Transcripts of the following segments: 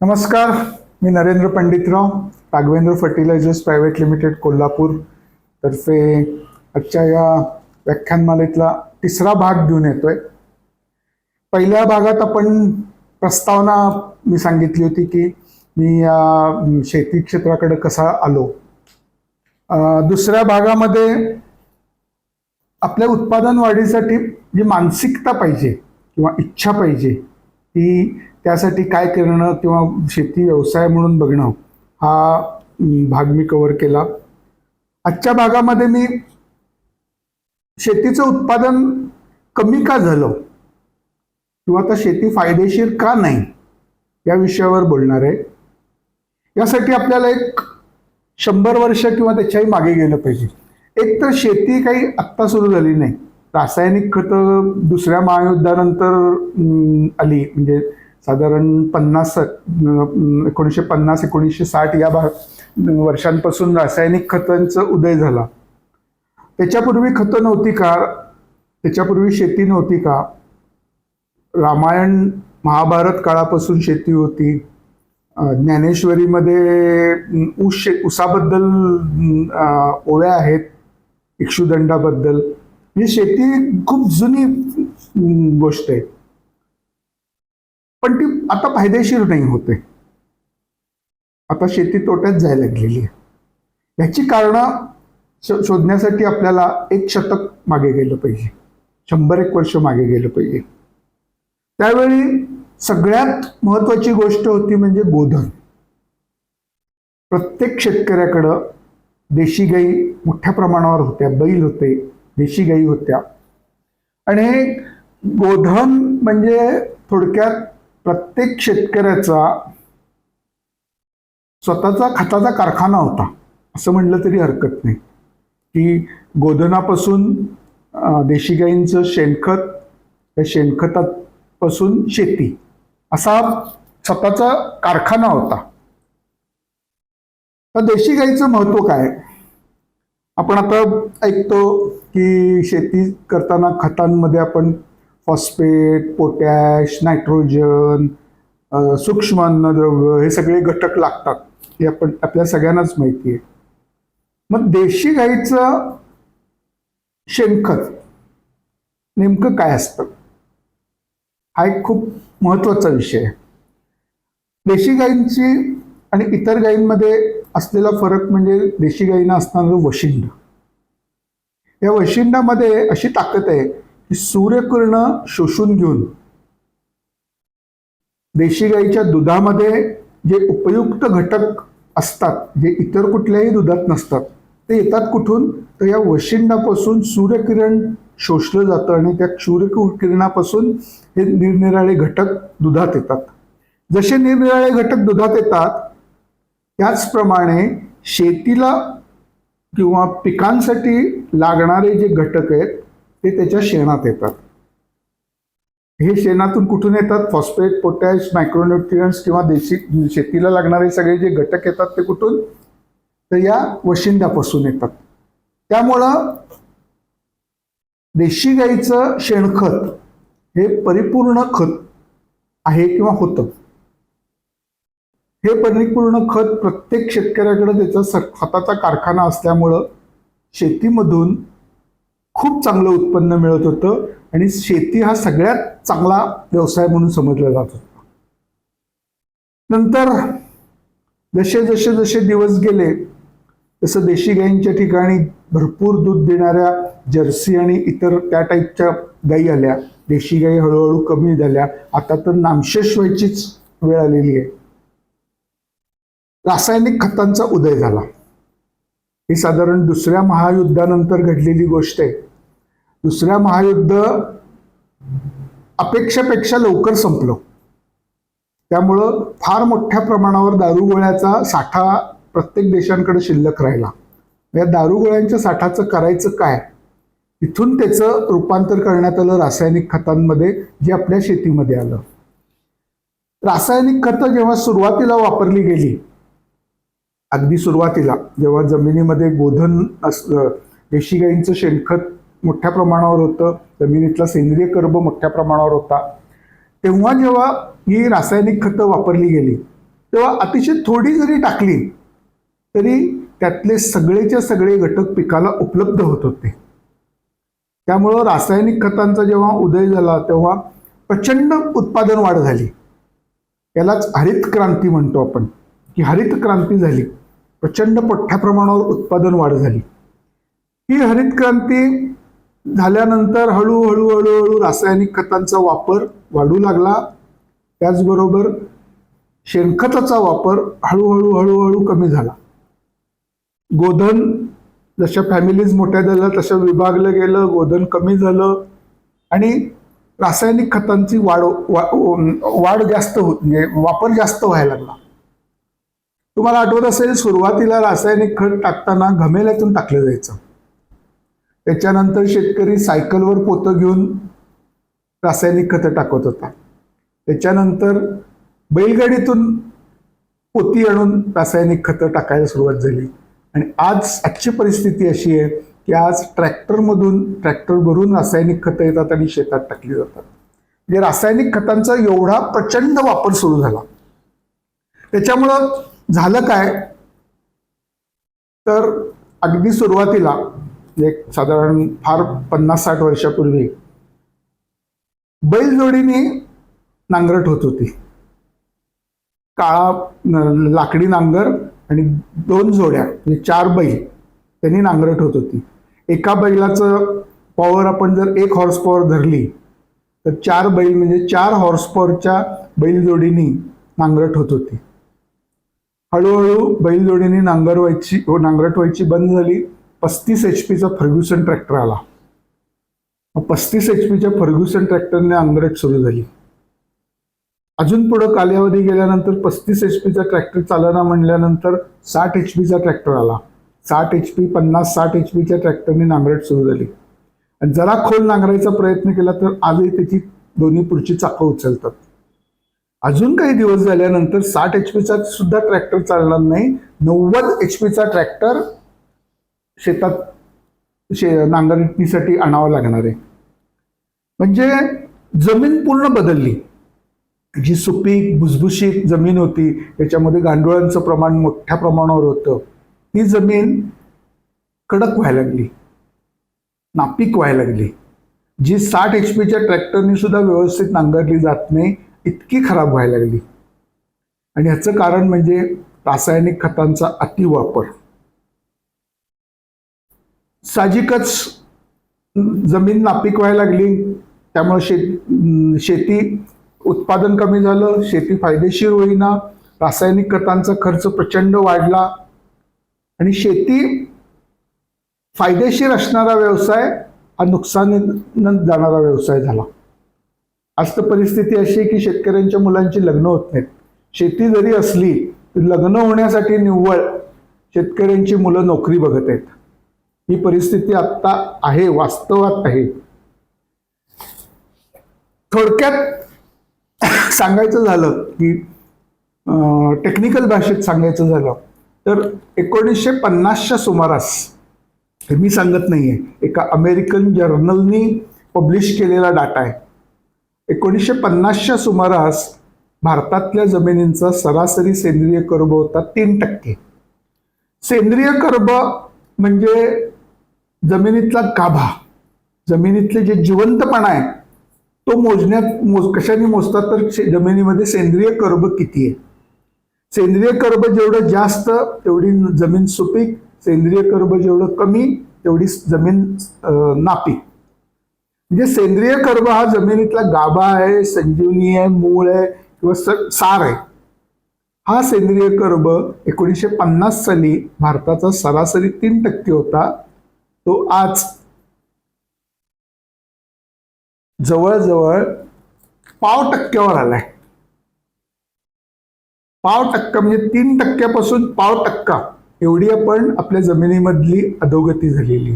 नमस्कार. मी Narendra Panditrao, Raghavendra fertilizers private limited Kolhapur तर्फे आजच्या या व्याख्यानमालेतला तिसरा भाग घेऊन येतोय. पहिल्या भागात आपण प्रस्तावना मी सांगितली होती की मी या शेती क्षेत्राकडे कसा आलो. दुसऱ्या भागामध्ये आपल्या उत्पादन वाढीसाठी जी मानसिकता पाहिजे किंवा इच्छा पाहिजे ती त्यासाठी काय करणं किंवा शेती व्यवसाय म्हणून बघणं हा भाग मी कव्हर केला. आजच्या भागामध्ये मी शेतीचं उत्पादन कमी का झालं किंवा आता शेती फायदेशीर का नाही या विषयावर बोलणार आहे. यासाठी आपल्याला एक 100 वर्ष किंवा त्याच्याही मागे गेलं पाहिजे. एक तर शेती काही आत्ता सुरू झाली नाही. रासायनिक खतं दुसऱ्या महायुद्धानंतर आली, म्हणजे साधारण 1950-1960 या वर्षांपासून रासायनिक खतांचा उदय झाला. त्याच्यापूर्वी खतं नव्हती का? त्याच्यापूर्वी शेती नव्हती का? रामायण महाभारत काळापासून शेती होती. ज्ञानेश्वरीमध्ये ऊसाबद्दल ओव्या आहेत, इक्षुदंडाबद्दल. म्हणजे शेती खूप जुनी गोष्ट आहे, पण ती आता फायदेशीर नाही होते. आता शेती तोट्यात जायला लागलेली आहे. याची कारणं शोधण्यासाठी आपल्याला 1 शतक मागे गेलं पाहिजे, 100-1 वर्ष मागे गेलं पाहिजे. त्यावेळी सगळ्यात महत्वाची गोष्ट होती म्हणजे गोधन. प्रत्येक शेतकऱ्याकडं देशी गाई मोठ्या प्रमाणावर होत्या, बैल होते, देशी गाई होत्या. आणि गोधन म्हणजे थोडक्यात प्रत्येक शेतकऱ्याचा स्वतःचा खताचा कारखाना होता असं म्हटलं तरी हरकत नाही. की गोधनापासून देशी गाईंचं शेणखत, त्या शेणखतापासून शेती, असा स्वतःचा कारखाना होता. तर देशी गाईचं महत्व काय? आपण आता ऐकतो की शेती करताना खतांमध्ये आपण फॉस्फेट, पोटॅश, नायट्रोजन, सूक्ष्म अन्नद्रव्य हे सगळे घटक लागतात, हे आपल्या सगळ्यांनाच माहिती आहे. मग देशी गाईचं शेणखत नेमकं काय असतं हा एक खूप महत्वाचा विषय आहे. देशी गाईंची आणि इतर गायींमध्ये असलेला फरक म्हणजे देशी गायींना असणारं वशिंड. या वशिंडामध्ये अशी ताकद आहे की सूर्यकिरण शोषून घेऊन देशी गाईच्या दुधामध्ये जे उपयुक्त घटक असतात, जे इतर कुठल्याही दुधात नसतात, ते येतात कुठून? तर या वशिंडापासून सूर्यकिरण शोषलं जातं आणि त्या सूर्यकिरणापासून हे निरनिराळे घटक दुधात येतात. जसे निरनिराळे घटक दुधात येतात त्याचप्रमाणे शेतीला किंवा पिकांसाठी लागणारे जे घटक आहेत ते त्याच्या शेणात येतात. हे शेणातून कुठून येतात? फॉस्फेट, पोटॅश, मायक्रोन्यूट्रियंट्स किंवा देशी शेतीला लागणारे सगळे जे घटक येतात ते कुठून? तर या वशिंडापासून येतात. त्यामुळं देशी गाईचं शेणखत हे परिपूर्ण खत आहे किंवा होतं. हे परिपूर्ण खत प्रत्येक शेतकऱ्याकडे त्याचा स्वतःचा कारखाना असल्यामुळं शेतीमधून खूप चांगलं उत्पन्न मिळत होतं आणि शेती हा सगळ्यात चांगला व्यवसाय म्हणून समजला जात होता. नंतर जसे जसे जसे दिवस गेले तसं देशी गायींच्या ठिकाणी भरपूर दूध देणाऱ्या जर्सी आणि इतर त्या टाईपच्या गायी आल्या. देशी गायी हळूहळू कमी झाल्या. आता तर नामशेष व्हायचीच वेळ आलेली आहे. रासायनिक खतांचा उदय झाला. ही साधारण दुसऱ्या महायुद्धानंतर घडलेली गोष्ट आहे. दुसऱ्या महायुद्ध अपेक्षेपेक्षा लवकर संपलं. त्यामुळं फार मोठ्या प्रमाणावर दारुगोळ्याचा साठा प्रत्येक देशांकडे शिल्लक राहिला. या दारुगोळ्यांच्या साठाचं करायचं काय? इथून त्याचं रूपांतर करण्यात आलं रासायनिक खतांमध्ये, जे आपल्या शेतीमध्ये आलं. रासायनिक खतं जेव्हा सुरुवातीला वापरली गेली, अगदी सुरुवातीला जेव्हा जमिनीमध्ये गोधन देशी गाईंचं शेणखत मोठ्या प्रमाणावर होतं, जमिनीतला सेंद्रिय कर्ब मोठ्या प्रमाणावर होता, तेव्हा जेव्हा ही रासायनिक खतं वापरली गेली तेव्हा अतिशय थोडी जरी टाकली तरी त्यातले सगळेच्या सगळे घटक पिकाला उपलब्ध होत होते. त्यामुळं रासायनिक खतांचा जेव्हा उदय झाला तेव्हा प्रचंड उत्पादन वाढ झाली. यालाच हरित क्रांती म्हणतो आपण, की हरित क्रांती झाली. प्रचंड मोठ्या प्रमाणावर उत्पादन वाढ झाली. ही हरित क्रांती झाल्यानंतर हळूहळू हळूहळू रासायनिक खतांचा वापर वाढू लागला. त्याचबरोबर शेणखताचा वापर हळूहळू हळूहळू कमी झाला. गोधन जशा फॅमिलीज मोठ्या झाल्या तशा विभागलं गेलं, गोधन कमी झालं आणि रासायनिक खतांची वाढ जास्त होत, म्हणजे वापर जास्त व्हायला लागला. तुम्हाला आठवत असेल, सुरुवातीला रासायनिक खत टाकताना घमेल्यातून टाकलं जायचं. त्याच्यानंतर शेतकरी सायकलवर पोतं घेऊन रासायनिक खतं टाकत होता. त्याच्यानंतर बैलगाडीतून पोती आणून रासायनिक खतं टाकायला सुरुवात झाली. आणि आजची परिस्थिती अशी आहे की आज ट्रॅक्टर भरून रासायनिक खतं येतात आणि शेतात टाकली जातात. म्हणजे रासायनिक खतांचा एवढा प्रचंड वापर सुरू झाला. त्याच्यामुळं झालं काय, तर अगदी सुरुवातीला एक साधारण फार 50-60 वर्षापूर्वी बैलजोडीने नांगरट होत होती. काळा लाकडी नांगर आणि 2 जोड्या म्हणजे 4 बैल त्यांनी नांगरट होत होती. एका बैलाचं पॉवर आपण जर 1 हॉर्स पॉवर धरली तर 4 बैल म्हणजे 4 हॉर्स पॉवरच्या बैलजोडीने नांगरट होत होती. हळूहळू बैलजोडीने नांगरट व्हायची बंद झाली. 35 HP फर्ग्युसन ट्रॅक्टर आला. 35 HP फर्ग्युसन ट्रॅक्टरने नांगरट सुरू झाली. अजून पुढे कालावधी गेल्यानंतर 35 HP ट्रॅक्टर चालना म्हणल्यानंतर 60 HP ट्रॅक्टर आला. 60 HP 50-60 HP ट्रॅक्टरने नांगरट सुरू झाली. आणि जरा खोल नांगरायचा प्रयत्न केला तर आजही त्याची दोन्ही पुढची चाकं उचलतात. अजून काही दिवस झाल्यानंतर 60 HP सुद्धा ट्रॅक्टर चालणार नाही, 90 HP ट्रॅक्टर शेतात नांगरणीसाठी आणावा लागणार आहे. म्हणजे जमीन पूर्ण बदलली. जी सुपीक भुसभुशीत जमीन होती, त्याच्यामध्ये गांडुळांचं प्रमाण मोठ्या प्रमाणावर होतं, ती जमीन कडक व्हायला लागली, नापीक व्हायला लागली. जी 60 HP ट्रॅक्टरनी सुद्धा व्यवस्थित नांगरली जात नाही, इतकी खराब व्हायला लागली. आणि ह्याचं कारण म्हणजे रासायनिक खतांचा अतिवापर. साहजिकच जमीन नापीक व्हायला लागली, त्यामुळे शेती उत्पादन कमी झालं, शेती फायदेशीर होईना, रासायनिक खतांचा खर्च प्रचंड वाढला आणि शेती फायदेशीर असणारा व्यवसाय हा नुकसानीनं जाणारा व्यवसाय झाला. आज तर परिस्थिती अशी आहे की शेतकऱ्यांच्या मुलांची लग्न होत नाहीत. शेती जरी असली तर लग्न होण्यासाठी निव्वळ शेतकऱ्यांची मुलं नोकरी बघत आहेत. ही परिस्थिती आत्ता आहे, वास्तवात आहे. थोडक्यात सांगायचं झालं की टेक्निकल भाषेत सांगायचं झालं तर 1950च्या सुमारास, हे मी सांगत नाहीये, एका अमेरिकन जर्नलनी पब्लिश केलेला डाटा आहे. 1950च्या सुमारास भारतातल्या जमिनींचा सरासरी सेंद्रिय कर्ब होता 3%. सेंद्रिय कर्ब म्हणजे जमिनीतला गाभा, जमिनीतले जे जिवंतपणा आहे तो कशाने मोजतात तर जमिनीमध्ये सेंद्रिय कर्ब किती आहे. सेंद्रिय कर्ब जेवढं जास्त तेवढी जमीन सुपीक, सेंद्रिय कर्ब जेवढं कमी तेवढी जमीन नापीक. म्हणजे सेंद्रिय कर्ब हा जमिनीतला गाभा आहे, संजीवनी आहे, मूळ आहे किंवा सार आहे. हा सेंद्रिय कर्ब 1950 साली भारताचा सरासरी 3% होता. तो आज जवळजवळ 0.5% आलाय. 0.5% म्हणजे 3% 0.5% एवढी आपण आपल्या जमिनीमधली अधोगती झालेली.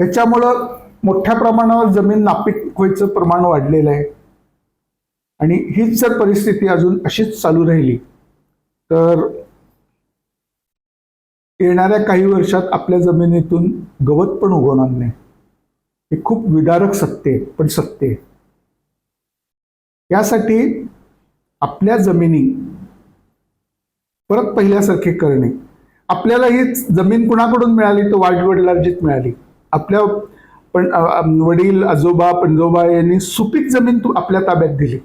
याच्यामुळं मोठ्या प्रमाणावर जमीन नापीक व्हायचं प्रमाण वाढलेलं आहे. आणि हीच जर परिस्थिती अजून अशीच चालू राहिली तर येणाऱ्या काही वर्षात आपल्या जमिनीतून गवत पण उगवणार नाही. हे खूप विदारक सत्य आहे, पण सत्य आहे. यासाठी आपल्या जमिनी परत पहिल्यासारखे करणे. आपल्याला ही जमीन कुणाकडून मिळाली? तर वाडवडिलांचीच मिळाली. आपल्या पण वडील, आजोबा, पणजोबा यांनी सुपीक जमीन आपल्या ताब्यात दिली.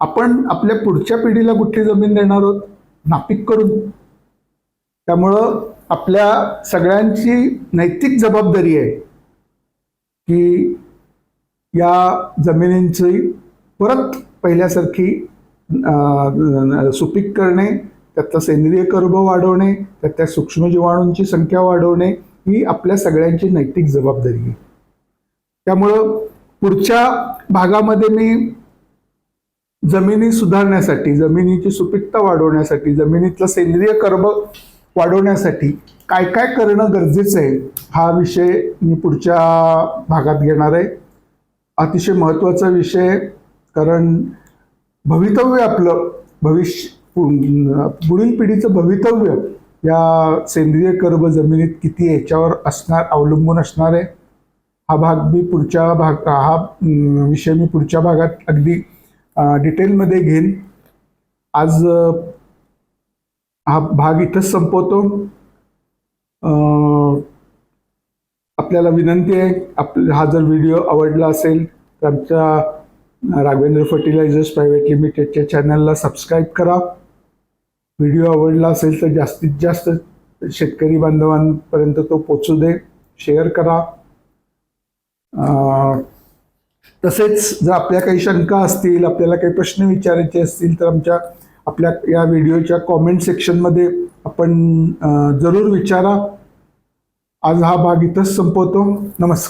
आपण आपल्या पुढच्या पिढीला कुठली जमीन देणार आहोत? नापीक करून. त्यामुळं आपल्या सगळ्यांची नैतिक जबाबदारी आहे की या जमिनींची परत पहिल्यासारखी सुपीक करणे, त्यातला सेंद्रिय कर्ब वाढवणे, त्यातल्या सूक्ष्म जीवाणूंची संख्या वाढवणे ही आपल्या सगळ्यांची नैतिक जबाबदारी आहे. त्यामुळं पुढच्या भागामध्ये मी जमिनी सुधारण्यासाठी, जमिनीची सुपीकता वाढवण्यासाठी, जमिनीतलं सेंद्रिय कर्ब वाढवण्यासाठी काय काय करणं गरजेचं आहे हा विषय मी पुढच्या भागात घेणार आहे. अतिशय महत्त्वाचा विषय आहे, कारण भवितव्य आपलं, पुढील पिढीचं भवितव्य या सेंद्रिय कर्ब जमिनीत किती याच्यावर अवलंबून असणार आहे. हा विषय मी पुढच्या भागात अगदी डिटेलमध्ये घेईन. आज हा भाग इथंच संपवतो. आपल्याला विनंती आहे, हा जर व्हिडिओ आवडला असेल तर आमच्या राघवेंद्र फर्टिलायझर्स प्रायव्हेट लिमिटेडच्या चॅनलला सबस्क्राईब करा. व्हिडिओ आवडला असेल तर जास्तीत जास्त शेतकरी बांधवांपर्यंत तो पोचू दे, शेअर करा. तसेच जर आपल्या काही शंका असतील, आपल्याला काही प्रश्न विचारायचे असतील तर आपल्या या व्हिडिओच्या कॉमेंट सेक्शनमध्ये आपण जरूर विचारा. आज हा भाग इथंच संपवतो. नमस्कार.